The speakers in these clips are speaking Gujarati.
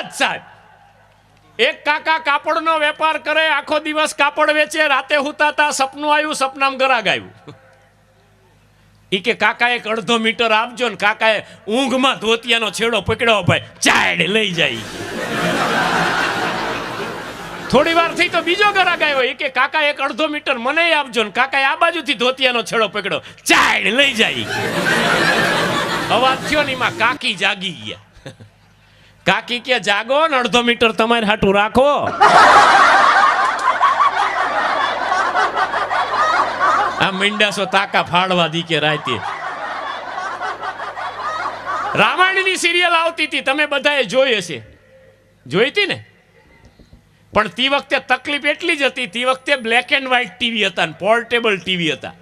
જ સાહેબ. એક કાકા કાપડનો વેપાર કરે, આખો દિવસ કાપડ વેચે, રાતે હુતાતા સપનું આવ્યું, સપનામાં ગરાગ આવ્યું. ઈ કે કાકા એક અડધો મીટર આપજો ને કાકાએ ઊંઘમાં ધોતિયાનો છેડો પકડ્યો, ભાઈ ચાડ લઈ જાય. થોડી વાર થઈ તો બીજો ગરાગ આવ્યો, ઈ કે કાકા એક અડધો મીટર મને આપજો ને કાકાએ આ બાજુથી ધોતિયાનો છેડો પકડ્યો, ચાડ લઈ જાય. અવાજ થયો ને એમાં કાકી જાગી ગયા. કાકી કે જાગો ને અડધો મીટર તમારે હાટું રાખો. આ મીંડાસો તાકા ફાડવા દી કે રાતે. રામાયણની સિરિયલ આવતી હતી, તમે બધાએ જોઈ હશે, જોઈ હતી ને? પણ તે વખતે તકલીફ એટલી જ હતી, તે વખતે બ્લેક એન્ડ વ્હાઇટ ટીવી હતા ને પોર્ટેબલ ટીવી હતા.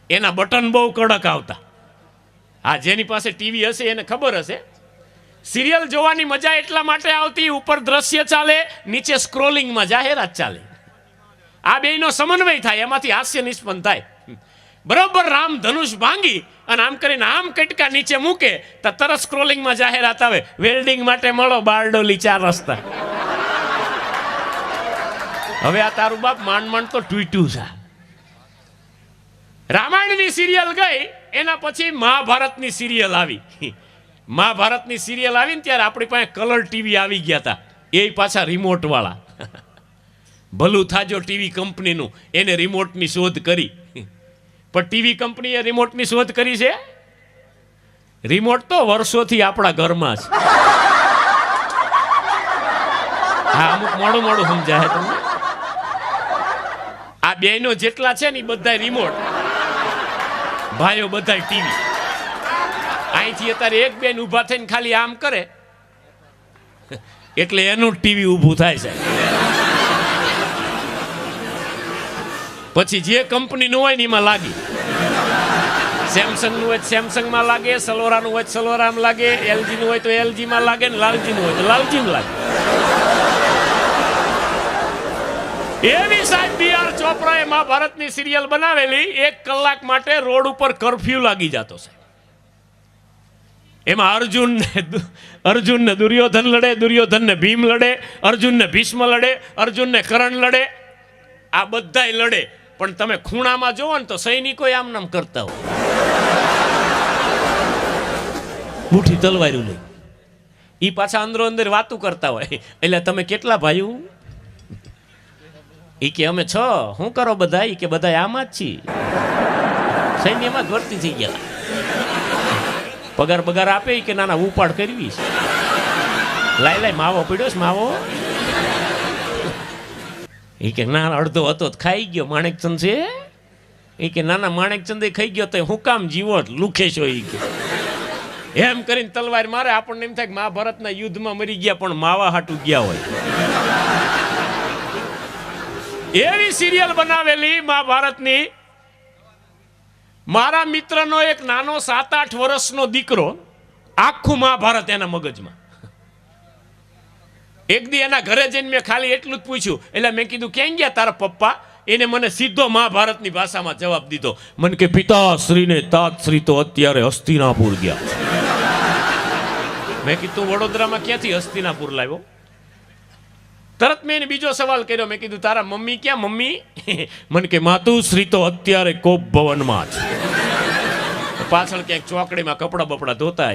એના બટન બહુ કડક આવતા. આ જેની પાસે ટીવી હશે એને ખબર હશે. સિરિયલ જોવાની મજા એટલા માટે આવતી, ઉપર દ્રશ્ય ચાલે, નીચે સ્ક્રોલિંગમાં જાહેરાત ચાલે. આ બેયનો સમન્વય થાય, એમાંથી હાસ્ય નિષ્પન્ન થાય. બરોબર રામ ધનુષ ભાંગી અને આમ કરીને આમ કટકા નીચે મૂકે તો તરત સ્ક્રોલિંગમાં જાહેરાત આવે, વેલ્ડિંગ માટે મળો બારડોલી 4 રસ્તા. હવે આ તારું બાપ માંડ માંડ તો ટ્વીટ્યું છે. રામાયણની સિરિયલ ગઈ, એના પછી મહાભારતની સિરિયલ આવી. મહાભારતની સિરિયલ આવી ને ત્યારે આપણી પાસે કલર ટીવી આવી ગયા હતા, એ પાછા રિમોટ વાળા. ભલું થાજો ટીવી કંપનીનું, એને રિમોટની શોધ કરી. પણ ટીવી કંપનીએ રિમોટની શોધ કરી છે? રિમોટ તો વર્ષોથી આપણા ઘરમાં છે. હા, અમુક મોડું મોડું સમજાય તમને. આ બેનો જેટલા છે ને એ બધા રિમોટ, ભાઈઓ બધા ટીવી. અહીંથી અત્યારે એક બેન ઊભા થઈને ખાલી આમ કરે એટલે એનું ટીવી ઊભું થાય છે. પછી જે કંપનીનું હોય ને એમાં લાગી. સેમસંગનું હોય સેમસંગમાં લાગે, સલોરાનું હોય સલોરામાં લાગે, એલજીનું હોય તો એલજીમાં લાગે ને લાલજીનું હોય તો લાલજીમાં લાગે. એવી સાહેબ બી.આર. ચોપરાએ મહાભારતની સિરિયલ બનાવેલી. 1 કલાક માટે રોડ ઉપર કર્ફ્યુ લાગી જતો છે. એમાં અર્જુનને દુર્યોધન લડે, દુર્યોધનને ભીમ લડે, અર્જુનને ભીષ્મ લડે, અર્જુનને કર્ણ લડે. આ બધાય લડે, પણ તમે ખૂણામાં જોવો ને તો સૈનિકો આમ નામ કરતા હોય, મુઠ્ઠી તલવાર્યું લઈ. ઈ પાછા અંદરો અંદર વાતું કરતા હોય. એટલે તમે કેટલા ભાઈઓ? ઈ કે અમે 6. શું કરો બધા? ઈ કે બધા આમાં જ છીએ, સૈન્યમાં જ ભરતી થઈ ગયા. પગાર બગાર આપે કે નાના ઉપાડ કરવી છે. લાય માવો પડ્યો છે માવો. એ કે ના અડધો હતો ખાઈ ગયો માણેકચંદ છે. એ કે નાના માણેકચંદે ખાઈ ગયો તો હું કામ જીવો લુખે છો? એ કે એમ કરીને તલવાર મારે. આપણને એમ થાય કે મહાભારતના યુદ્ધમાં મરી ગયા પણ માવા હાટું ગયા હોય. એવી સિરિયલ બનાવેલી મહાભારતની. મારા મિત્રનો એક નાનો 7-8 વર્ષનો દીકરો, આખું મહાભારત એના મગજમાં. એક દી એના ઘરે જઈને મેં ખાલી એટલું જ પૂછ્યું, એટલે મેં કીધું ક્યાં ગયા તારા પપ્પા? એને મને સીધો મહાભારતની ભાષામાં જવાબ દીધો. મને કે પિતાશ્રીને તાતશ્રી તો અત્યારે હસ્તિનાપુર ગયા. મેં કીધું વડોદરામાં ક્યાંથી હસ્તિનાપુર લાવ્યો? તરત મેં એને બીજો સવાલ કર્યો. મેં કીધું તારા મમ્મી ક્યાં? મમ્મી મને કે માતુશ્રી તો અત્યારે કોપ ભવનમાં છે. પાછળ ક્યાંક ચોકડીમાં કપડા બપડા ધોતા.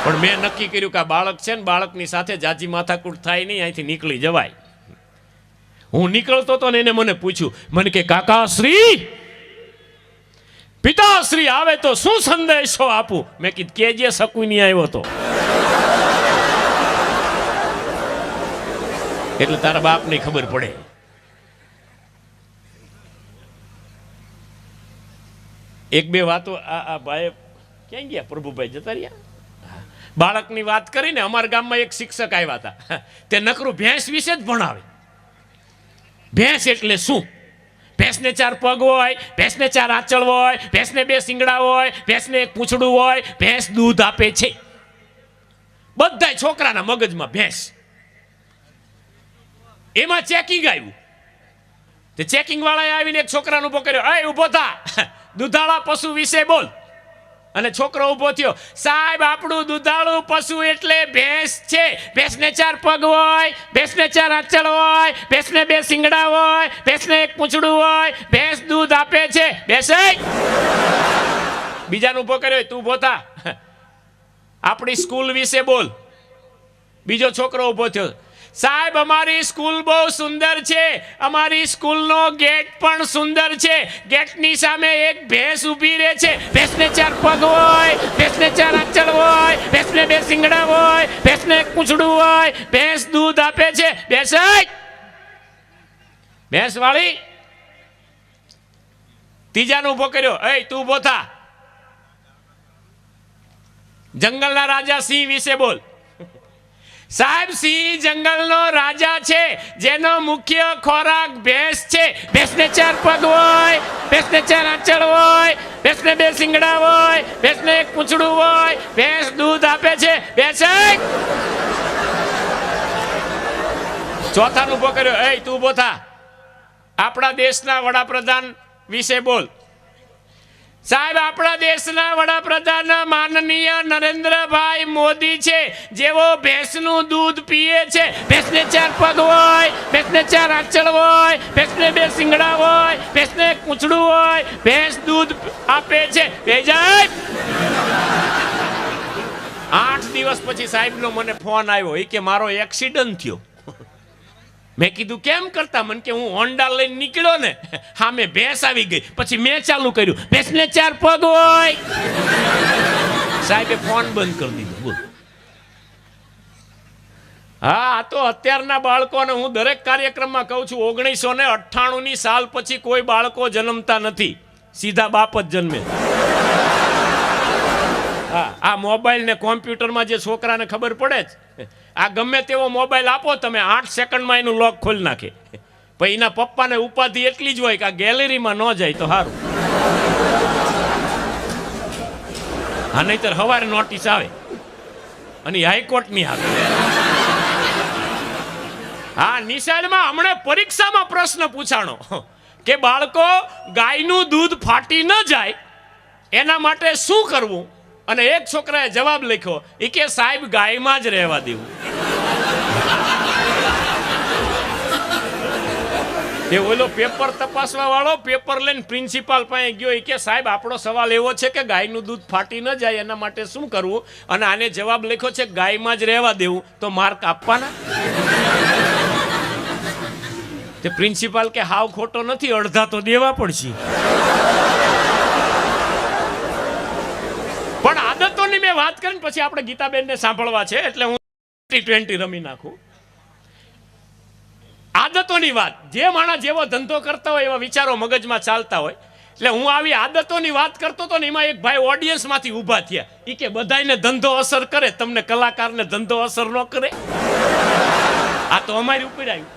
પણ મેં નક્કી કર્યું કે આ બાળક છે ને, બાળકની સાથે જાજી માથાકૂટ થાય નહીં, અહીંથી નીકળી જવાય. હું નીકળતો હતો ને એને મને પૂછ્યું. મને કે કાકાશ્રી, પિતાશ્રી આવે તો શું સંદેશો આપું? મેં કીધું કેજે શકુની આવ્યો તો. એટલે તારા બાપને ખબર પડે. એક બે વાતો આ ભાઈ ક્યાં ગયા? પ્રભુભાઈ જતા રહ્યા. બાળકની વાત કરીને અમારા ગામમાં એક શિક્ષક આવ્યા હતા. તે નકરું ભેંસ વિશે જ ભણાવે. ભેંસ એટલે શું? ભેંસને 4 પગ હોય, ભેંસને 4 આંચળ હોય, ભેંસને 2 શિંગડા હોય, ભેંસને 1 પૂંછડું હોય, ભેંસ દૂધ આપે છે. બધાય છોકરાના મગજમાં ભેંસ. એમાં ચેકિંગ આવ્યું. તે ચેકિંગ વાળાએ આવીને એક છોકરાને ઉભો કર્યો. અય ઉભો થા, દુધાળા પશુ વિશે બોલ. અને છોકરો ઊભો થયો, સાહેબ આપણું દુધાળું પશુ એટલે ભેંસ છે. ભેંસને 4 પગ હોય, ભેંસને 4 આંચળ હોય, ભેંસને 2 શિંગડા હોય, ભેંસને 1 પૂંછડું હોય, ભેંસ દૂધ આપે છે. બેસાય. બીજાનો ઊભો કર્યો, તું ઊભો થા, આપણી સ્કૂલ વિશે બોલ. બીજો છોકરો ઊભો થયો, સાહેબ અમારી સ્કૂલ બહુ સુંદર છે, અમારી સ્કૂલનો ગેટ પણ સુંદર છે, ગેટની સામે એક ભેંસ ઊભી રહે છે, ભેંસને 4 પગ હોય, ભેંસને 4 આંચળ હોય, ભેંસને 2 શિંગડા હોય, ભેંસને 1 પૂંછડું હોય, ભેંસ દૂધ આપે છે. બેસાય. ભેંસ વાળી. ત્રીજાનો ઊભો કર્યો, એ તું ઊભો થા, જંગલના રાજા સિંહ વિશે બોલ. સાહેબ સિંહ જંગલનો રાજા છે, જેનો મુખ્ય ખોરાક ભેંસ છે, ભેંસને 4 પગ હોય, ભેંસને 4 આંચળ હોય, ભેંસને 2 શિંગડા હોય, ભેંસને 1 પૂંછડું હોય, ભેંસ દૂધ આપે છે. બેસાય. ચોથાનો ઊભો કર્યો, એ તું ઊભો થા, આપણા દેશના વડાપ્રધાન વિશે બોલ. સાહેબ આપણા દેશના વડાપ્રધાન માનનીય નરેન્દ્રભાઈ મોદી છે, જેવો ભેંસનું દૂધ પીએ છે, ભેંસને 4 પગ હોય, ભેંસને 4 આંચળ હોય, ભેંસને 2 શિંગડા હોય, ભેંસને 1 પૂંછડું હોય, ભેંસ દૂધ આપે છે. બેજાય. 8 દિવસ પછી સાહેબનો મને ફોન આવ્યો, એ કે મારો એક્સિડન્ટ થયો. મેં કીધું કેમ કરતા? મને કે હું હોન્ડા લઈને નીકળ્યો ને, હા મેં ભેંસ આવી ગઈ, પછી મેં ચાલુ કર્યું, ભેંસને 4 પગ હોય. સાહેબે ફોન બંધ કરી દીધો. બોલ. હા, આ તો અત્યારના બાળકોને હું દરેક કાર્યક્રમમાં કહું છું, 1998ની સાલ પછી કોઈ બાળકો જન્મતા નથી, સીધા બાપ જ જન્મે. હા, આ મોબાઈલ ને કોમ્પ્યુટરમાં જે છોકરાને ખબર પડે જ, આ ગમે તેવો મોબાઈલ આપો તમે, 8 સેકન્ડમાં એનું લોક ખોલી નાખે. પછી એના પપ્પાને ઉપાધિ એટલી જ હોય કે આ ગેલેરીમાં ન જાય તો સારું. હા, નહીતર સવારે નોટિસ આવે અને હાઈકોર્ટની આવે. હા, નિશાળમાં હમણાં પરીક્ષામાં પ્રશ્ન પૂછાણો કે બાળકો ગાયનું દૂધ ફાટી ન જાય એના માટે શું કરવું, અને એક છોકરાએ જવાબ લખ્યો, એ કે સાહેબ ગાયમાં જ રહેવા દેવું. એ ઓલો પેપર તપાસવા વાળો પેપર લઈને પ્રિન્સિપાલ પાસે ગયો, એ કે સાહેબ આપણો સવાલ એવો છે કે ગાયનું દૂધ ફાટી ન જાય એના માટે શું કરવું, અને આને જવાબ લખ્યો છે ગાયમાં જ રહેવા દેવું, તો માર્ક આપવાના. તે પ્રિન્સિપાલ કે હાવ ખોટો નથી, અડધા તો દેવા પડશે. પણ આદતોની મેં વાત કરીને પછી આપણે ગીતાબેનને સાંભળવા છે, એટલે હું 20 રમી નાખું. આદતોની વાત, જે માણસ જેવો ધંધો કરતા હોય એવા વિચારો મગજમાં ચાલતા હોય, એટલે હું આવી આદતોની વાત કરતો હતો ને, એમાં એક ભાઈ ઓડિયન્સમાંથી ઊભા થયા, એ કે બધાને ધંધો અસર કરે, તમને કલાકારને ધંધો અસર ન કરે. આ તો અમારી ઉપર આવ્યું.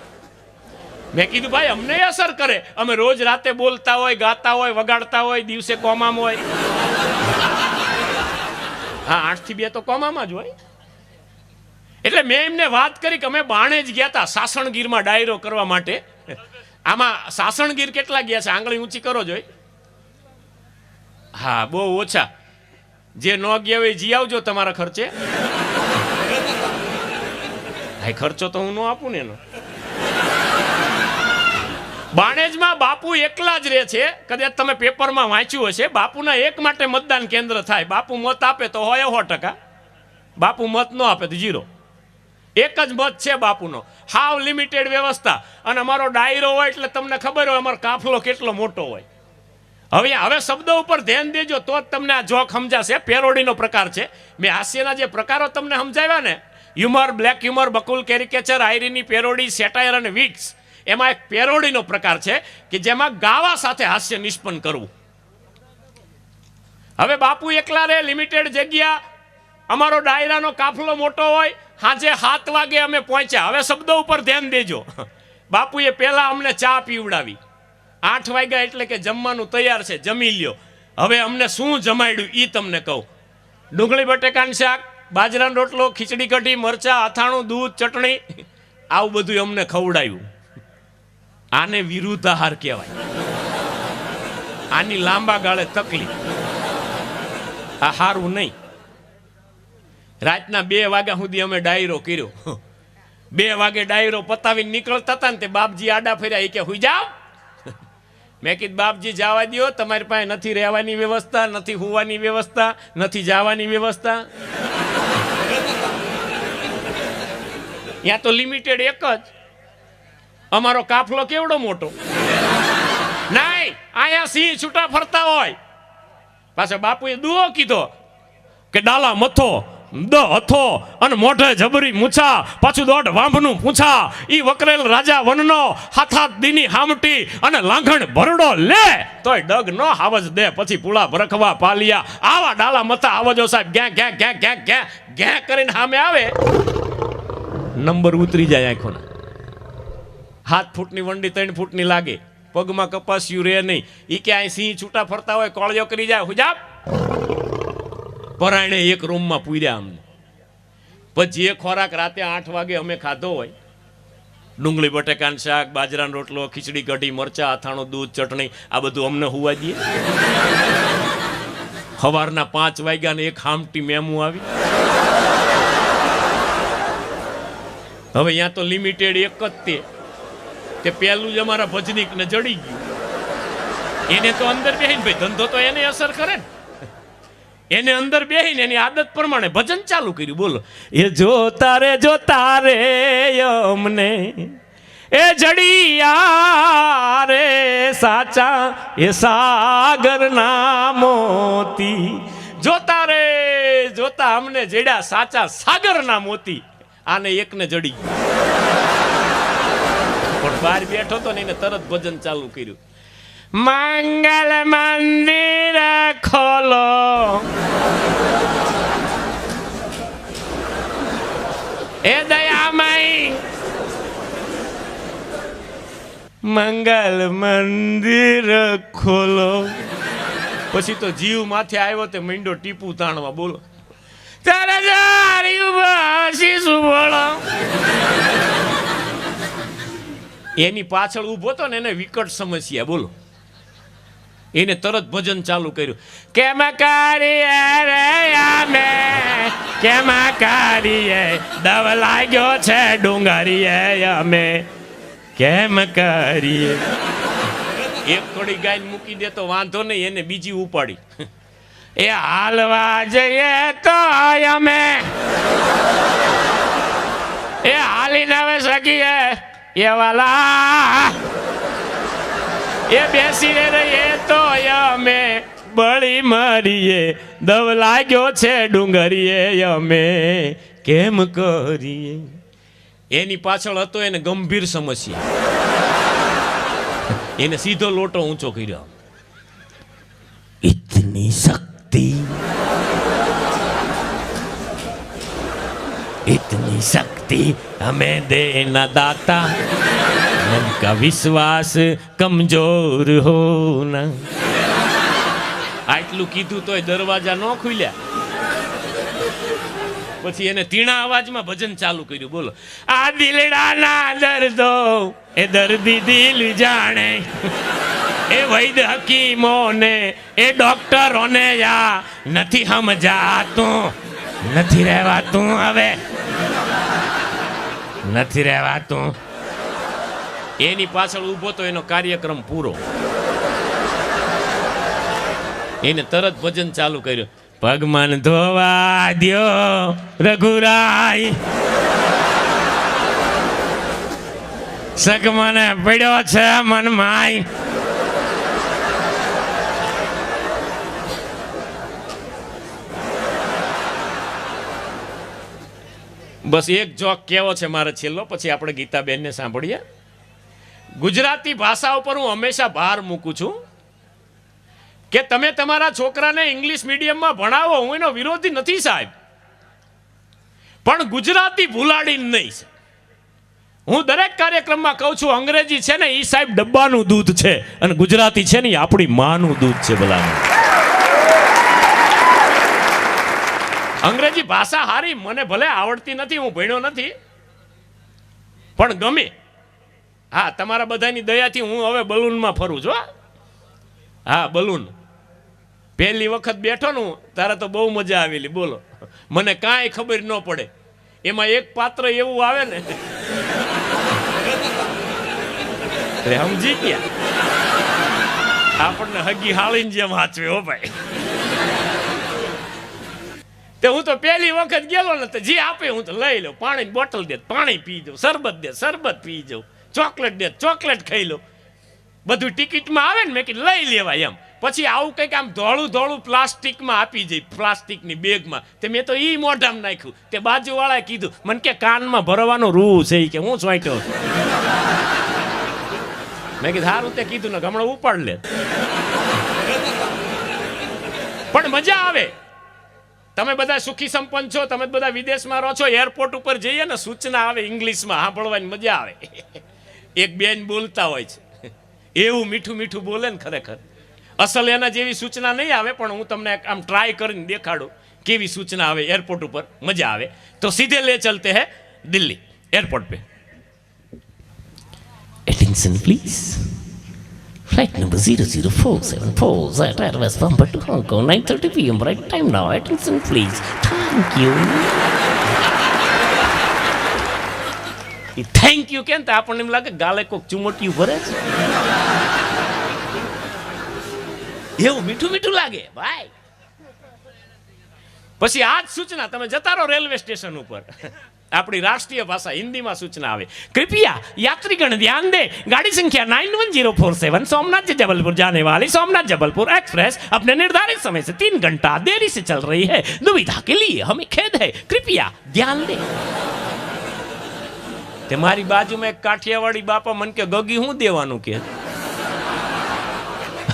મેં કીધું ભાઈ અમને અસર કરે, અમે રોજ રાતે બોલતા હોય, ગાતા હોય, વગાડતા હોય, દિવસે કોમામાં હોય. હા, 8 થી 2 તો કોમામાં જ હોય. એટલે મેં એમને વાત કરી કે અમે બાણે જ ગયા હતા સાસણગીરમાં ડાયરો કરવા માટે. આમાં સાસણગીર કેટલા ગયા છે? આંગળી ઊંચી કરો જોઈ. હા, બહુ ઓછા. જે ન ગયા હોય જી આવજો તમારા ખર્ચે. હા, ખર્ચો તો હું ન આપું ને એનો. બાણેજમાં બાપુ એકલા જ રહે છે. કદાચ તમે પેપરમાં વાંચ્યું હશે, બાપુના એક માટે મતદાન કેન્દ્ર થાય. બાપુ મત આપે તો હોય 100%, બાપુ મત ન આપે તો 0. એક જ મત છે બાપુનો, હાવ લિમિટેડ વ્યવસ્થા. અને અમારો ડાયરો હોય એટલે તમને ખબર હોય અમારો કાફલો કેટલો મોટો હોય. હવે શબ્દો ઉપર ધ્યાન દેજો તો જ તમને આ જોક સમજાશે. પેરોડીનો પ્રકાર છે. મેં હાસ્યના જે પ્રકારો તમને સમજાવ્યા ને, હ્યુમર, બ્લેક હ્યુમર, બકુલ, કેરિકેચર, આયરીની પેરોડી, સેટાયર અને વિટ્સ, એમાં એક પેરોડીનો પ્રકાર છે કે જેમાં ગાવા સાથે હાસ્ય નિષ્પન્ન કરવું. હવે બાપુ એકલા રે, લિમિટેડ જગ્યા, અમારો ડાયરાનો કાફલો મોટો હોય. સાંજે 7 વાગે અમે પહોંચ્યા. હવે શબ્દો ઉપર ધ્યાન દેજો. બાપુએ પહેલા અમને ચા પીવડાવી. 8 વાગ્યા એટલે કે જમવાનું તૈયાર છે, જમી લ્યો. હવે અમને શું જમાડ્યું એ તમને કહું. ડુંગળી બટેકાનું શાક, બાજરાનો રોટલો, ખીચડી કઢી, મરચા, અથાણું, દૂધ, ચટણી, આવું બધું અમને ખવડાવ્યું. આને વિરુદ્ધ આહાર કહેવાય. આની લાંબા ગાળે તકલીફ. આ હારું નહીં. રાતના 2 વાગ્યા સુધી અમે ડાયરો કર્યો. 2 વાગે ડાયરો પતાવીને નીકળતા હતા ને તે બાપજી આડા ફર્યા. એ કે હુઈ જાઓ. મેં કીધું બાપજી જવા દો, તમારી પાસે નથી રહેવાની વ્યવસ્થા, નથી હોવાની વ્યવસ્થા, નથી જવાની વ્યવસ્થા. ત્યાં તો લિમિટેડ એક જ. અમારો કાફલો કેવડો મોટો. નહીં, અહીંયા સિંહ છૂટા ફરતા હોય. પાછા બાપુએ દુઓ કીધો કે ડાલા મથો દ હથો અને મોઢે જબરી મૂછા, પાછું દોઢ વાંભનું પૂછા, ઈ વકરેલ રાજા વનનો હાથાત દીની હામટી અને લાંઘણ ભરડો લે તોય ડગ નો હાવજ દે, પછી પુળા ભરખવા પાલિયા. આવા ડાલા મથા આવજો સાહેબ. ગ્યા ગ્યા ગ્યા ગ્યા ગ્યા ગ્યા કરીને સામે આવે, નંબર ઉતરી જાય આંખોના. 7 ફૂટની વંડી 3 ફૂટની લાગે, પગમાં કપાસ્યું રે નહીં. ઈ કે અહીં સિંહ છૂટા ફરતા હોય, કોળિયો કરી જાય. હુજાબ પરાયણે એક રૂમમાં પૂર્યા અમને. પછી જે ખોરાક રાતે 8 વાગે અમે ખાધો હોય, ડુંગળી બટેકાનું શાક, બાજરાનો રોટલો, ખીચડી કઢી, મરચા, અથાણું, દૂધ, ચટણી, આ બધું અમને હુવા દઈએ. સવારના 5 વાગ્યાને એક હામટી મેમું આવી. હવે અહીંયા તો લિમિટેડ એક જ તે પહેલું જ અમારા ભજનીકને જડી ગયું. એને તો અંદર બેહીને, ભાઈ ધંધો તો એને અસર કરે ને, એને અંદર બેહીને એની આદત પ્રમાણે ભજન ચાલુ કર્યું. બોલો, એ જોતા રે અમને એ જડિયા રે સાચા એ સાગરના મોતી. જોતા અમને જડ્યા સાચા સાગરના મોતી. આને એકને જડી પણ બહાર બેઠો તો ને એને તરત ભજન ચાલુ કર્યું. મંગલ મંદિર ખોલો, એ દયામય મંગલ મંદિર ખોલો. પછી તો જીવ માથે આવ્યો તે મીંડો ટીપું તાણવા. બોલો, એની પાછળ ઊભો તો ને એને વિકટ સમસ્યા. બોલો, એને તરત ભજન ચાલુ કર્યું. કેમ કરીએ રે અમે, કેમ કરીએ, દવ લાગ્યો છે ડુંગરીએ અમે, કેમ કરીએ. એક થોડી ગાય મૂકી દે તો વાંધો નહીં, એને બીજી ઉપાડી. એ હાલવા જઈએ તો અમે એ હાલીને હવે શકીએ એ વાલા, એ બેસી રહીએ તો અમે બળી મરીએ, દવ લાગ્યો છે ડુંગરીએ અમે કેમ કરીએ. એની પાછળ હતો એને ગંભીર સમસ્યા. એને સીધો લોટો ઊંચો કર્યો. ઇતની શક્તિ, इतनी शक्ति हमें देना दाता, मन का विश्वास कमजोर होना. આટલું કીધું તોય દરવાજા ન ખુલ્યા. પછી એને તીણા અવાજમાં ભજન ચાલુ કર્યું. બોલો, આ દિલડાના દર્દો એ દર્દી દિલ જાણે, એ વૈદ હકીમોને એ ડોક્ટરોને યા નથી સમજાતું, નથી રહેવાતું, હવે નથી રહેવાતું. એની પાછળ ઊભો તો એનો કાર્યક્રમ પૂરો. એને તરત ભજન ચાલુ કર્યું. પગમન ધોવા દ્યો રઘુરાય, સગમને પડ્યો છે મનમાય. બસ એક જોક કેવો છે મારે છેલ્લો, પછી આપણે ગીતાબેનને સાંભળીએ. ગુજરાતી ભાષા ઉપર હું હંમેશા ભાર મૂકું છું કે તમે તમારા છોકરાને ઇંગ્લિશ મીડિયમમાં ભણાવો. હું એનો વિરોધી નથી સાહેબ, પણ ગુજરાતી ભૂલાડીને નહીં. હું દરેક કાર્યક્રમમાં કહું છું, અંગ્રેજી છે ને એ સાહેબ ડબ્બાનું દૂધ છે અને ગુજરાતી છે ને એ આપણી માનું દૂધ છે. બધાનું અંગ્રેજી ભાષા હારી, મને ભલે આવડતી નથી, હું ભણ્યો નથી, પણ ગમે. હા, તમારા બધાની દયાથી હું હવે બલૂનમાં ફરું છું. હા, બલૂન પહેલી વખત બેઠો નું તારે તો બહુ મજા આવેલી, બોલો. મને કાંઈ ખબર ન પડે. એમાં એક પાત્ર એવું આવે ને, સમજી ગયા, આપણને હગી હાળીને જેમ વાંચવે. હો ભાઈ, તે હું તો પહેલી વખત ગયેલો ને તો જે આપે હું તો લઈ લઉં. પાણીની બોટલ દે પાણી પી જાઉં, શરબત દે શરબત પી જાઉં, ચોકલેટ દે ચોકલેટ ખાઈ લઉં. બધું ટિકિટમાં આવે ને, મેં કીધું લઈ લેવાય એમ. પછી આવું કંઈક આમ ધોળું ધોળું પ્લાસ્ટિકમાં આપી જાય, પ્લાસ્ટિકની બેગમાં. તે મેં તો ઈ મોઢામાં નાખ્યું. તે બાજુવાળાએ કીધું, મને કે કાનમાં ભરવાનો રૂ છે કે હું સોંટ્યો. મેં કીધું સારું તે કીધું ને, હમણાં ઉપાડ લે. પણ મજા આવે. તમે બધા સુખી સંપન્ન છો, તમે બધા વિદેશમાં રહો છો, એરપોર્ટ ઉપર જઈએ ને સૂચના આવે ઇંગ્લિશમાં, સાંભળવાની મજા આવે. એક બેન બોલતા હોય છે, એવું મીઠું મીઠું બોલે ને, ખરેખર અસલ એના જેવી સૂચના નહીં આવે. પણ હું તમને આમ ટ્રાય કરીને દેખાડું કેવી સૂચના આવે એરપોર્ટ ઉપર, મજા આવે. તો સીધે લે ચલતે હે દિલ્હી एयरपोर्ट पे. Attention please. Flight number 00474 at Airways Bombay to Hong Kong, 9:30 p.m. right time now. Attention please. Thank you. Thank you કેમ તો આપણને એમ લાગે ગાલે કોક ચુમોટિયું ભરે છે, એવું મીઠું મીઠું લાગે ભાઈ. પછી આ જ સૂચના તમે જતા રહો રેલવે સ્ટેશન ઉપર, આપણી રાષ્ટ્રીય ભાષા हिंदी में सूचना आवे, कृपया यात्रीगण ध्यान दे, गाड़ी संख्या 91047 सोमनाथ से जबलपुर जाने वाली सोमनाथ जबलपुर एक्सप्रेस अपने निर्धारित समय से 3 घंटा देरी से चल रही है. दुविधा के लिए हमें खेद है, कृपया ध्यान दे. ते मारी बाजू में एक काठियावाड़ी बापा मन के गगी हूँ देवानू के,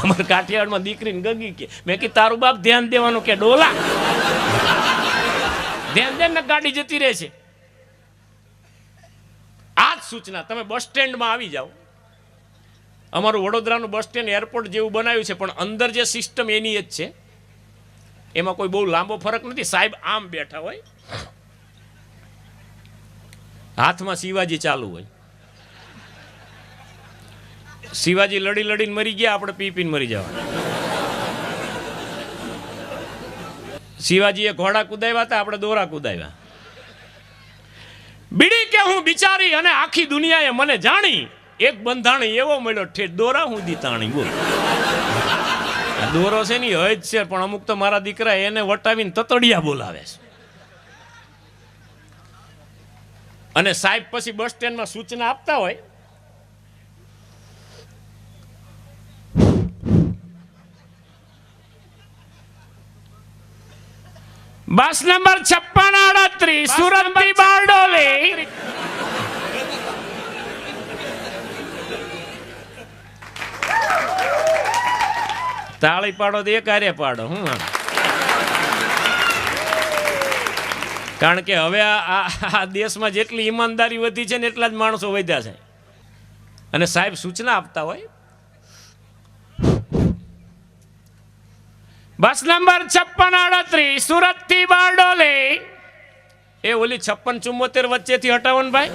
हमारे काठियावाड़ में दीकरी गगी के. मैं कि तारू बाप ध्यान देवानू के, डोला ध्यान दे न गाड़ी जती रहे छे. आज सूचना તમે બસ સ્ટેન્ડમાં આવી જાઓ. અમારું વડોદરાનું બસ સ્ટેન્ડ એરપોર્ટ જેવું બનાવ્યું છે, પણ અંદર જે સિસ્ટમ એની જ છે, એમાં કોઈ બહુ લાંબો ફરક નથી. સાહેબ આમ બેઠા હોય, હાથમાં શિવાજી ચાલુ હોય. શિવાજી લડી લડીને મરી ગયા, આપણે પી પીને મરી જવા. શિવાજીએ ઘોડા કુદાવ્યા હતા, આપણે દોરા કુદાવ્યા. બીડી કે હું બિચારી અને આખી દુનિયાએ મને જાણી, એક બંધાણી એવો મળ્યો ઠેઠ દોરા હું દીતાણી. બોલ, દોરો છે ની હજ છે, પણ અમુક તો મારા દીકરા એને વટાવીને તતડિયા બોલાવે છે. અને સાહેબ પછી બસ સ્ટેન્ડમાં સૂચના આપતા હોય, बस नंबर 5638 सूरत થી બારડોલી, તાળી પાડો તો એક આરે પાડો. હું કારણ કે હવે આ દેશમાં જેટલી ઈમાનદારી વધી છે ને એટલા જ માણસો વધ્યા છે. અને સાહેબ સૂચના આપતા હોય, बस नंबर 5638 सूरत થી બારડોલી. એ ઓલી 5674 વચ્ચેથી હટાવો ને ભાઈ.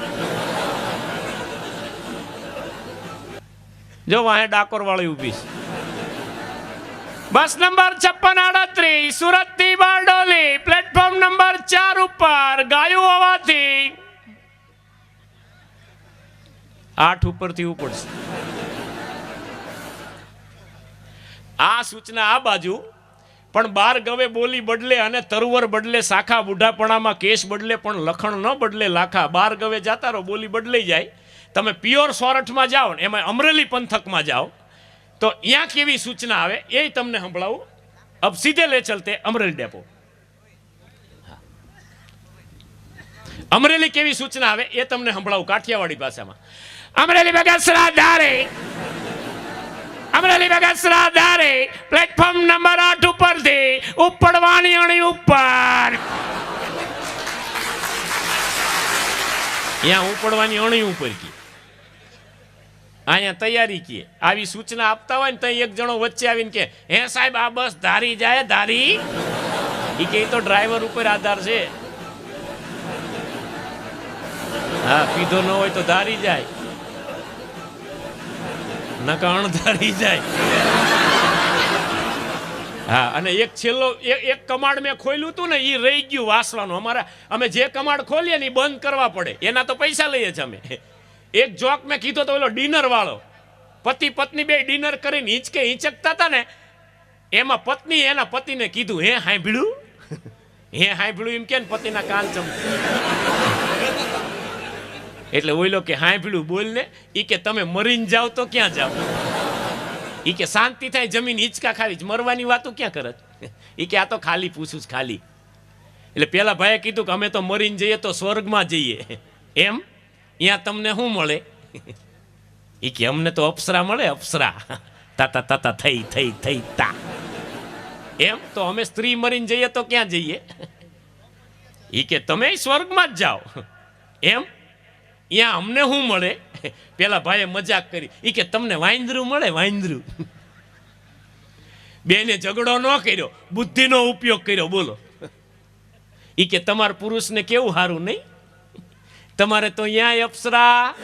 જો વાહે ડાકોર વાળી ઊભી છે. बस नंबर 5638 सूरत થી બારડોલી, પ્લેટફોર્મ નંબર 4 ઉપર ગાયું હોવાથી 8 ઉપરથી ઉપડશે. આ સૂચના આ બાજુ. પણ 12 ગવે બોલી બદલે અને તરુવર બદલે શાખા, બુઢાપણામાં કેસ બદલે પણ લખણ ન બદલે લાખા. 12 ગવે જાતા રહો, બોલી બદલાઈ જાય. તમે પ્યોર સોરઠમાં જાઓ ને, એમાં અમરેલી પંથકમાં જાઓ તો અહીંયા કેવી સૂચના આવે એ તમને સંભળાવું. અબ સીધે લે ચલતે અમરેલી ડેપો. અમરેલી કેવી સૂચના આવે એ તમને સંભળાવું કાઠિયાવાડી ભાષામાં. અમરેલી બગસરા ધારે, અમરેલી બગસરા ધારે, પ્લેટફોર્મ નંબર 8 ઉપરથી ઉપડવાની અણી ઉપર. અહીંયા ઉપડવાની અણી ઉપર કી, અહીંયા તૈયારી કી. આવી સૂચના આપતા હોય ને, ત્યાં એક જણો વચ્ચે આવીને કે, હે સાહેબ આ બસ ધારી જાય ધારી. એ કે તો ડ્રાઈવર ઉપર આધાર છે. હા, પીધો ન હોય તો ધારી જાય, નકા અણધારી જાય. હા, અને એક છેલ્લો એક કમાડ મેં ખોલ્યું હતું ને, એ રહી ગયું વાસવાનું. અમે જે કમાડ ખોલીએ ને એ બંધ કરવા પડે, એના તો પૈસા લઈએ છીએ અમે. એક જોક મેં કીધો તો ઓલો ડિનર વાળો, પતિ પત્ની બે ડિનર કરીને હિંચકતા હતા ને, એમાં પત્ની એના પતિને કીધું, હે હાંભળ્યું, હે હાંભળ્યું એમ કે ને પતિના કાન ચમ. એટલે ઓઈલો કે હાંભળ્યું બોલ ને. ઈ કે તમે મરીને જાવ તો ક્યાં જાવ? ઈ કે શાંતિ થાય જમીન હિંચકા ખાવી, મરવાની વાતો ક્યાં કરત? ઈ કે આ તો ખાલી પૂછું જ ખાલી. એટલે પેલા ભાઈએ કીધું કે અમે તો મરીને જઈએ તો સ્વર્ગમાં જઈએ. એમ? ત્યાં તમને શું મળે? ઈ કે અમને તો અપ્સરા મળે, અપ્સરા. તાતા તાતા થઈ થઈ થઈ તા. એમ? તો અમે સ્ત્રી મરીને જઈએ તો ક્યાં જઈએ? ઈ કે તમે સ્વર્ગમાં જ જાઓ. એમ? ત્યાં અમને શું મળે? પેલા ભાઈએ મજાક કરી. ઈ કે તમને વાંદરું મળે, વાંદરું. બેને ઝઘડો ન કર્યો, બુદ્ધિનો ઉપયોગ કર્યો. બોલો. ઈ કે તમારા પુરુષને કેવું સારું નહીં? તમારે તો અહીંયા અપ્સરા.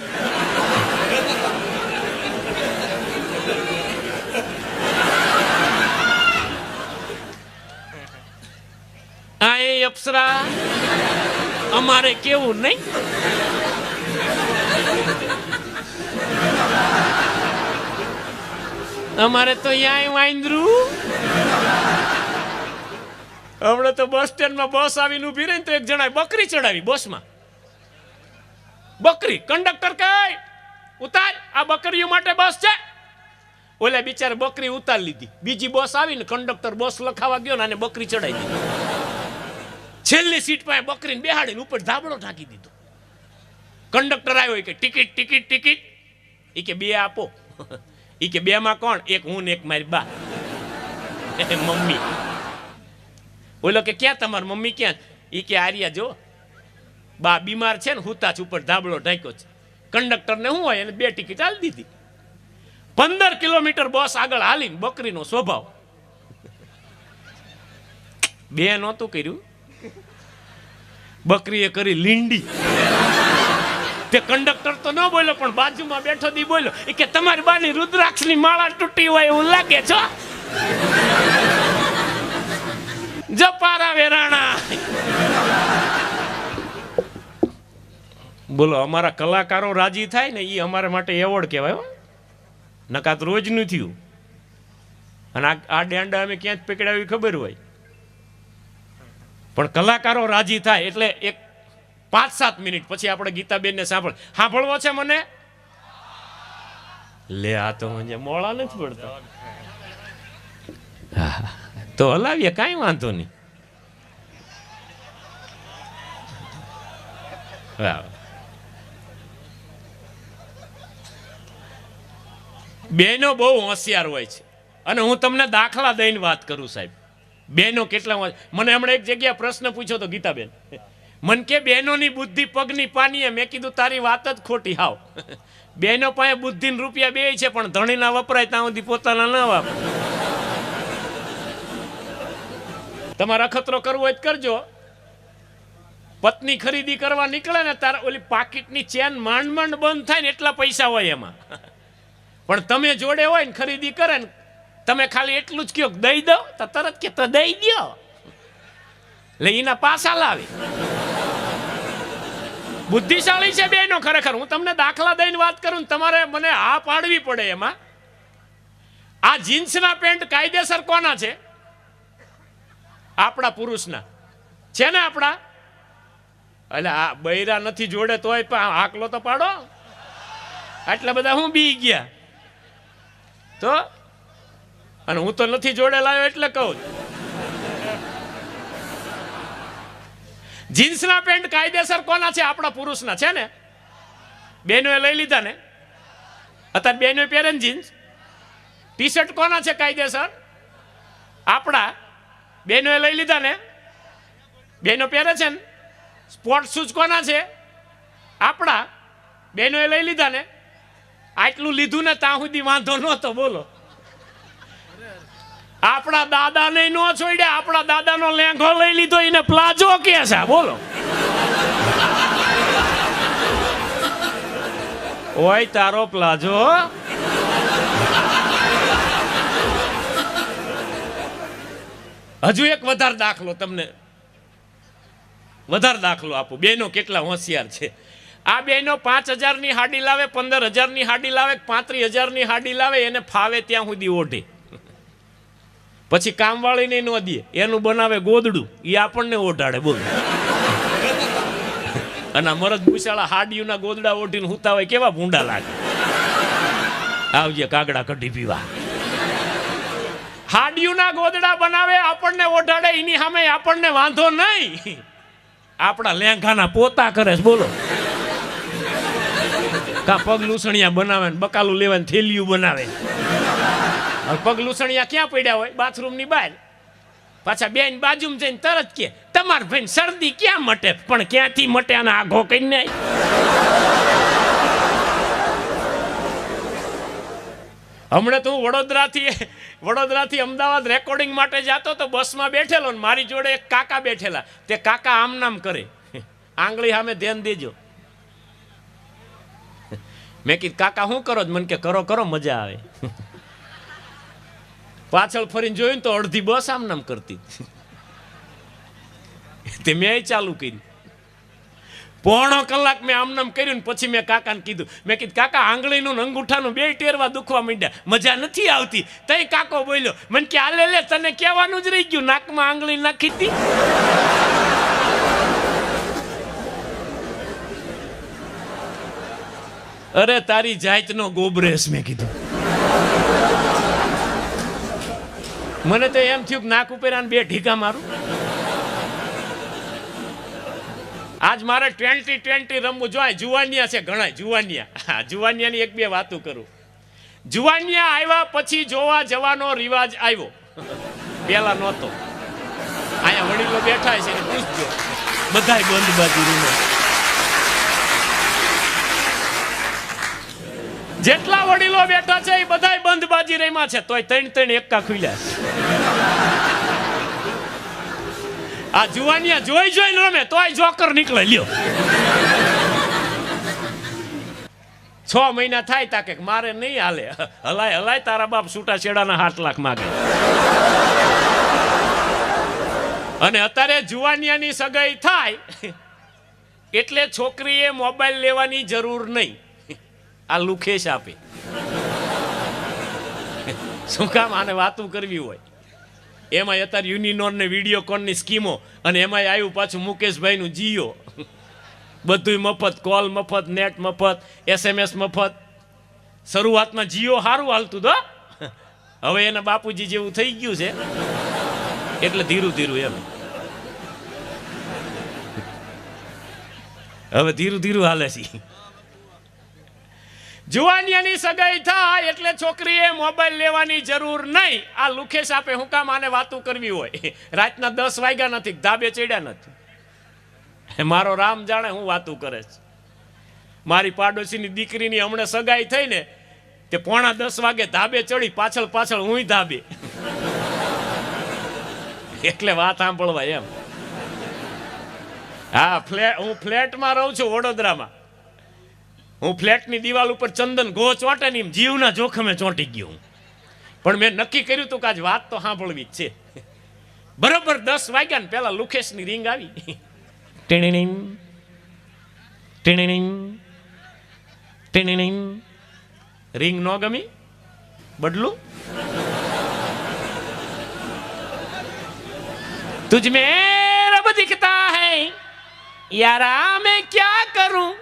આ અપ્સરા, અમારે કેવું નહીં? અમારે તો અહીંયા વાંદરું. હમણાં તો બસ સ્ટેન્ડમાં બસ આવીને ઉભી રહી તો એક જણાએ બકરી ચડાવી બસમાં. બકરી. કંડક્ટર કહે ઉતાર, આ બકરીઓ માટે બસ છે. ઓલા બિચારે બકરી ઉતાર લીધી. બીજી બસ આવીને કંડક્ટર બસ લખાવા ગયો ને આને બકરી ચડાવી દીધી. છેલ્લી સીટ પાસે બકરીને બેહાડીને ઉપર ધાબળો ઢાંકી દીધો. કંડક્ટર આવ્યો કે ટિકિટ ટિકિટ ટિકિટ. એ કે બે આપો. એ કે બે માં કોણ? એક હું ને એક મારી બા, મમ્મી. બોલો કે ક્યાં તમારી મમ્મી ક્યાં? એ કે આર્યા જો બા બીમાર છે ને, હુતાચ ઉપર ધાબળો ઢાંક્યો છે. કંડક્ટરને શું હોય, એને બે ટિકિટ આલી દીધી. 15 કિલોમીટર બસ આગળ હાલીને, બકરીનો સ્વભાવ. બે નહોતું કર્યું, બકરીએ કરી લીંડી. તે કંડક્ટર તો ન બોલ્યો, પણ બાજુમાં બેઠો દી બોલ્યો. એ કે તમારી બાની રુદ્રાક્ષની માળા તૂટી હોય એવું લાગે છો. જપારા વેરાણા. બોલો, અમારા કલાકારો રાજી થાય ને એ અમારા માટે એવોર્ડ કહેવાય. નકાત રોજનું થયું. અને આ ડેંડા અમે ક્યાં જ પકડાવી ખબર હોય, પણ કલાકારો રાજી થાય એટલે એક 5-7 મિનિટ પછી આપણે ગીતાબેનને સાંભળવો છે મને. લે આ તો મોળા નથી પડતા. તો હલાવીએ, કાંઈ વાંધો નહીં. બેનો બહુ હોશિયાર હોય છે, અને હું તમને દાખલા દઈને વાત કરું સાહેબ. બેનો કેટલા મને હમણાં એક જગ્યાએ પ્રશ્ન પૂછ્યો તો ગીતાબેન, મન કે બહેનોની બુદ્ધિ પગની પાનીએ. મેં કીધું તારી વાત જ ખોટી. હાવ બહેનો પાસે બુદ્ધિ રૂપિયા બે છે, પણ ધણીના વપરાય ત્યાં સુધી પોતાના ના વાપરે. તમારે અખતરો કરવો હોય તો કરજો. પત્ની ખરીદી કરવા નીકળે ને તારે ઓલી પાકીટની ચેન માંડ માંડ બંધ થાય ને એટલા પૈસા હોય એમાં. પણ તમે જોડે હોય ને ખરીદી કરે ને, તમે ખાલી એટલું જ કહો દઈ દો તો તરત કે તો દઈ દો, એટલે એના પાસા લાવે. બુદ્ધિશાળી છે બેનો ખરેખર. હું તમને દાખલા દઈને વાત કરું ને તમારે મને હા પાડવી પડે એમાં. આ જીન્સના પેન્ટ કાયદેસર કોના છે? આપણા પુરુષના છે ને. આપણા એટલે આ બૈરા નથી જોડે તોય આકલો તો પાડો. આટલા બધા હું બી ગયા તો, અને હું તો નથી જોડે લાવ્યો એટલે કહું. જીન્સના પેન્ટ કાયદેસર કોના છે? આપણા પુરુષના છે ને. બહેનોએ લઈ લીધા ને, અત્યારે બહેનો પહેરે ને જીન્સ. ટી શર્ટ કોના છે કાયદેસર? આપણા બહેનોએ લઈ લીધા ને, બહેનો પહેરે છે ને. સ્પોર્ટ શૂઝ કોના છે? આપણા બહેનોએ લઈ લીધા ને. આટલું લીધું ને ત્યાં સુધી વાંધો નહોતો. બોલો, આપણા દાદાને ન છોડ્યા. આપણા દાદાનો લેંઘો લઈ લીધો, એને પ્લાઝો કે છે. બોલો, ઓય તારો પ્લાઝો. હજુ એક વધારે દાખલો તમને આપું. બેનો કેટલા હોશિયાર છે. આ બેનો 5,000ની હાડી લાવે, 15,000ની હાડી લાવે, 35,000ની હાડી લાવે, એને ફાવે ત્યાં સુધી ઓઢે. પછી કામવાળીને ન દે, એનું બનાવે ગોદડું, એ આપણને ઓઢાડે. બોલ. અને મરદ ભૂસાળા હાડીઓના ગોદડા ઓઢીને હુતા હોય, કેવા ભૂંડા લાગે. આવજે કાગડા કઢી પીવા. હાડીઓના ગોદડા બનાવે, આપણને ઓઢાડે, એની સામે આપણને વાંધો નહીં. આપણા લેંઘાના પોતા કરે છે. બોલો. કા પગ લૂસણિયા બનાવે, બકાલું લેવાની થેલીયું બનાવે. પગ લૂસણિયા ક્યાં પડ્યા હોય? બાથરૂમની બહાર. પાછા બેન બાજુમાં જઈને તરત કે તમાર ભાઈ શરદી ક્યાં મટે? પણ ક્યાંથી મટે? આને આઘો કરીને હમણાં તો હું વડોદરાથી અમદાવાદ રેકોર્ડિંગ માટે જતો તો બસમાં બેઠેલો ને મારી જોડે એક કાકા બેઠેલા. તે કાકા આમ નામ કરે, આંગળી સામે ધ્યાન દેજો. મેં કીધું કાકા શું કરો? મને કે કરો મજા આવે. પાછળ ફરીને જોયું તો અડધી બસ આમ નામ કરતી. તે મેં ચાલુ કર્યું. પોણો કલાક મેં આમ નામ કર્યું ને પછી મેં કાકાને કીધું. મેં કીધું કાકા આંગળીનું અંગૂઠાનું બે ટેરવા દુખવા માંડ્યા, મજા નથી આવતી. તઈ કાકો બોલ્યો, મને કે આલે લે, તને કહેવાનું જ રહી ગયું, નાકમાં આંગળી નાખી હતી. અરે તારી જાતનો ગોબરેસ. મેં કીધું. મને તો એમ થયું કે નાક ઉપર આને બે ઢીકા મારું. આજ મારે 2020 રમવું જોઈએ. જુવાનિયા છે ઘણા, જુવાનિયાની એક બે વાતો કરું. જુવાનિયા આવ્યા પછી જોવા જવાનો રિવાજ આવ્યો, પેલા નહોતો. અહીંયા વડીલો બેઠા છે ને પૂછજો, બધાય બંધ બાજુ રૂમે. જેટલા વડીલો બેઠા છે એ બધાય બંધ બાજી રહીમાં છે, તોય 3 એકા ખુલ્યા છે. આ જુવાનિયા જોઈ રમે તોય જોકર નીકળે. લ્યો 6 મહિના થાય તાકે મારે નહીં હાલે. હલાય તારા બાપ છૂટા છેડાના 7 લાખ માગે. અને અત્યારે જુવાનિયાની સગાઈ થાય એટલે છોકરીએ મોબાઈલ લેવાની જરૂર નહીં. આ લુખેશ આપે. શું કામ? આને વાતું કરવી હોય. એમાં અત્યારે યુનિનોન ને વિડીયોકોનની સ્કીમો, અને એમાં આવ્યું પાછું મુકેશભાઈનું જીઓ. બધું મફત, કોલ મફત, નેટ મફત, SMS મફત. શરૂઆતમાં જીઓ સારું હાલતું તો, હવે એના બાપુજી જેવું થઈ ગયું છે એટલે ધીરું એમ. હવે ધીરું હાલે છે. જુવાનિયાની સગાઈ થાય એટલે છોકરીએ મોબાઈલ લેવાની જરૂર નહીં. આ લુખેશ આપે. હું કામ? આને વાતું કરવી હોય. રાતના 10 વાગ્યા નથી, ધાબે ચડ્યા નથી. મારો રામ જાણે હું વાતું કરે છે. મારી પાડોશીની દીકરીની હમણાં સગાઈ થઈ ને, તે 9:45 વાગે ધાબે ચડી, પાછળ હું ધાબે. એટલે વાત સાંભળવા એમ. હા, હું ફ્લેટમાં રહું છું વડોદરામાં. હું ફ્લેટની દિવાલ ઉપર ચંદન ઘો ચોંટે ને જીવના જોખમે ચોંટી ગયો હું. પણ મેં નક્કી કર્યું હતું કે આજ વાત તો સાંભળવી જ છે. બરોબર 10 વાગ્યા ને પેલા લુખેશની રિંગ આવી. રિંગ નો ગમી, બદલું. तुझ में रब दिखता है યારા મેં ક્યાં કરું.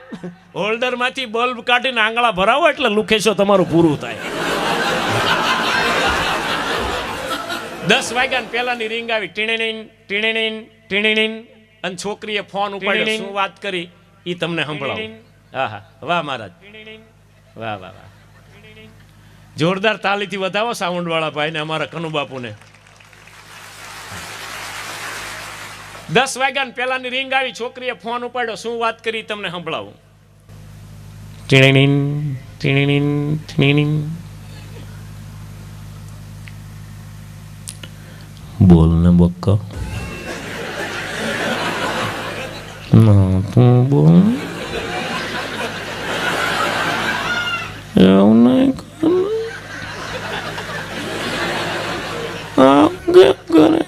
હોલ્ડર માંથી બલ્બ કાઢીને આંગળા ભરાવો એટલે લુખેશો તમારું પૂરું થાય. 10 વાગ્યા પહેલાની રિંગ આવી. ટીણીન અને છોકરીએ ફોન ઉપાડ્યો. શું વાત કરી ઈ તમને સંભળાવું. આહા, વાહ મહારાજ, વાહ. જોરદાર તાલીથી વધાવો સાઉન્ડ વાળા ભાઈને, અમારા કનુબાપુને. 10 વાગ્યા પહેલાની રિંગ આવી. છોકરીએ ફોન ઉપાડ્યો. શું વાત કરી તમને સંભળાવું. બોલ ને બક્કા. ના તું બોલ. એવું નહીં કરે.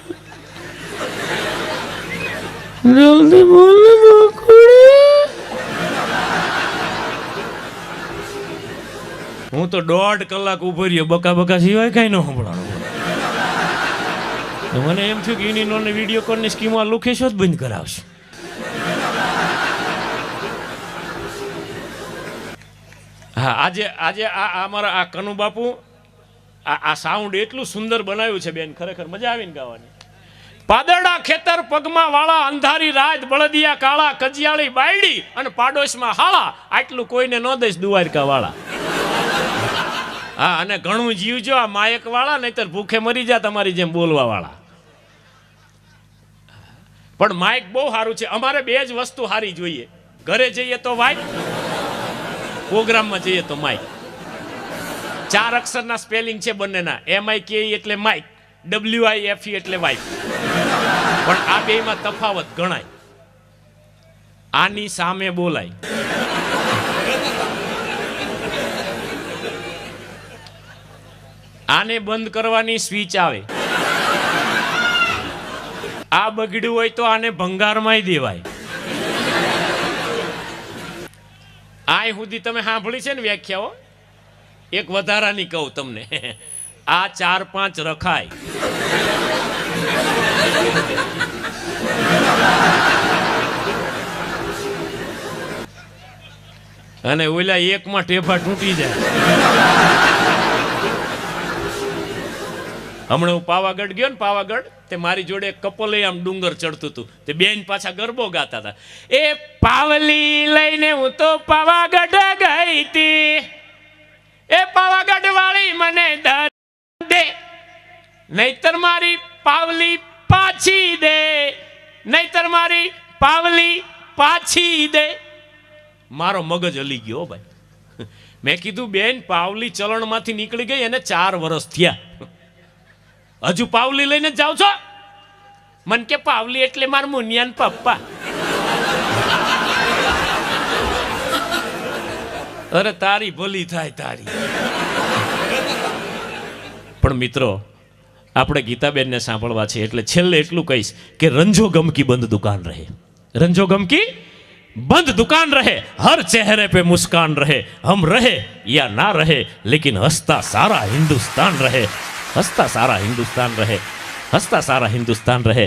હું તો 1.5 કલાક ઉભો રહ્યો, બકા બકા સિવાય કઈ ન સંભળાણું. તો મને એમ થયું કે યુનિનોને વિડીયો કોલની સ્કીમો આ લોકેશો જ બંધ કરાવશે. હા, આજે આ અમારા આ કનુ બાપુ આ સાઉન્ડ એટલું સુંદર બનાવ્યું છે બેન, ખરેખર મજા આવીને ગાવાની. પાદરડા ખેતર પગમાં વાળા, અંધારી રાત બળદિયા કાળા, કજિયાળી બાયડી અને પાડોશમાં હાળા, આટલું કોઈને ન દઈશ દ્વારકા વાળા. હા, અને ઘણું જીવજો આ માયક વાળા, નહીતર ભૂખે મરી જા તમારી જેમ બોલવા વાળા. પણ માઇક બહુ સારું છે. અમારે 2 જ વસ્તુ સારી જોઈએ, ઘરે જઈએ તો વાઇક, પ્રોગ્રામમાં જઈએ તો માઇક. 4 અક્ષરના સ્પેલિંગ છે બંનેના, MIKE એટલે માઇક, WIFE એટલે વાઇફ. પણ આ બેમાં તફાવત ગણાય. આની સામે બોલાય, આને બંધ કરવાની સ્વિચ આવે. આ બગડ્યું હોય તો આને ભંગારમાંય દેવાય. આ સુધી તમે સાંભળી છે ને વ્યાખ્યાઓ, એક વધારાની કહું તમને. આ 4-5 રખાય. અને ઓલા એકમાં ટેફા તૂટી જાય. હમણાં હું પાવાગઢ ગયો ને, પાવાગઢ તે મારી જોડે એક કપલ આમ ડુંગર ચડતું હતું. તે બેન પાછા ગરબો ગાતા હતા. એ પાવલી લઈને હું તો પાવાગઢ ગઈ હતી, એ પાવાગઢ વાળી મને દર દે, નહીતર મારી પાવલી પાછી દે, નહીતર મારી પાવલી પાછી દે. મારો મગજ હલી ગયો ભાઈ. મેં કીધું બેન, પાવલી ચલણમાંથી નીકળી ગઈ એને 4 વર્ષ થયા, હજુ પાવલી લઈને જાવ છો? મન કે પાવલી એટલે માર મુનિયાન પપ્પા. અરે તારી ભલી થાય તારી. પણ મિત્રો, આપણે ગીતાબેનને સાંભળવા છે એટલે છેલ્લે એટલું કહીશ કે રંજો ગમકી બંધ દુકાન રહે, રંજો ગમકી બંધ દુકાન રહે, હર ચહેરે पे मुस्कान रहे, हम रहे या ना रहे लेकिन हंसता सारा हिंदुस्तान रहे, हंसता सारा हिंदुस्तान रहे, हंसता सारा हिंदुस्तान रहे.